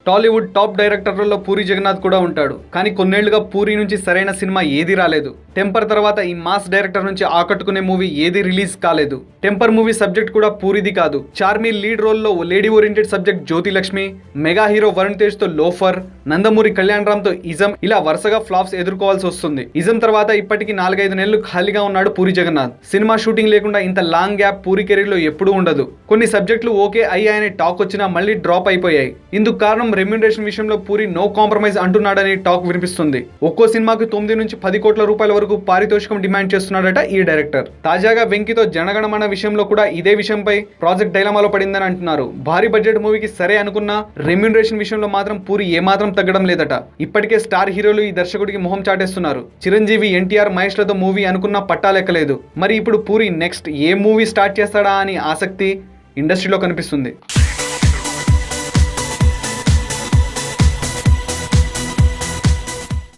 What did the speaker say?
Tollywood top డైరెక్టర్లలో puri Jagannadh కూడా ఉంటాడు. కానీ కొన్నేళ్లుగా పూరి నుంచి సరైన సినిమా ఏదీ రాలేదు. టెంపర్ తర్వాత ఈ మాస్ డైరెక్టర్ నుంచి ఆకట్టుకునే మూవీ ఏదీ రిలీజ్ కాలేదు. టెంపర్ మూవీ సబ్జెక్ట్ కూడా పూరిది కాదు. చార్మి లీడ్ రోల్లో lady oriented subject Jyothilakshmi, mega hero Varun Tej తో లోఫర్, నందమూరి కళ్యాణ్ రామ్ తో ఇజం, ఇలా వరుసగా ఫ్లాప్స్ ఎదుర్కోవాల్సి వస్తుంది. ఇజం తర్వాత ఇప్పటికి 4-5 నెలలు ఖాళీగా ఉన్నాడు పూరి జగన్నాథ్. సినిమా షూటింగ్ లేకుండా ఇంత లాంగ్ గ్యాప్ పూరి కెరీర్ లో ఎప్పుడూ ఉండదు. కొన్ని సబ్జెక్టులు ఓకే అయ్యాయనే టాక్ వచ్చినా మళ్ళీ డ్రాప్ అయిపోయాయి. ఇందుకు కారణం రెమ్యూనరేషన్ విషయంలో పూరి నో కాంప్రమైజ్ అంటున్నాడని టాక్ వినిపిస్తుంది. ఒక్కో సినిమాకు 9 నుంచి 10 కోట్ల రూపాయల వరకు పారితోషికం డిమాండ్ చేస్తున్నాడట ఈ డైరెక్టర్. తాజాగా వెంకీతో జనగణమన విషయంలో కూడా ఇదే విషయంపై ప్రాజెక్ట్ డైలమాలో పడిందని అంటున్నారు. భారీ బడ్జెట్ మూవీకి సరే అనుకున్నా రెమ్యూనరేషన్ విషయంలో మాత్రం పూరి ఏమాత్రం తగ్గడం లేదట. ఇప్పటికే స్టార్ హీరోలు ఈ దర్శకుడికి మొహం చాటేస్తున్నారు. చిరంజీవి, ఎన్టీఆర్, మహేష్ లతో మూవీ అనుకున్నా పట్టాలెక్కలేదు. మరి ఇప్పుడు పూరి నెక్స్ట్ ఏ మూవీ స్టార్ట్ చేస్తాడా అని ఆసక్తి ఇండస్ట్రీలో కనిపిస్తుంది.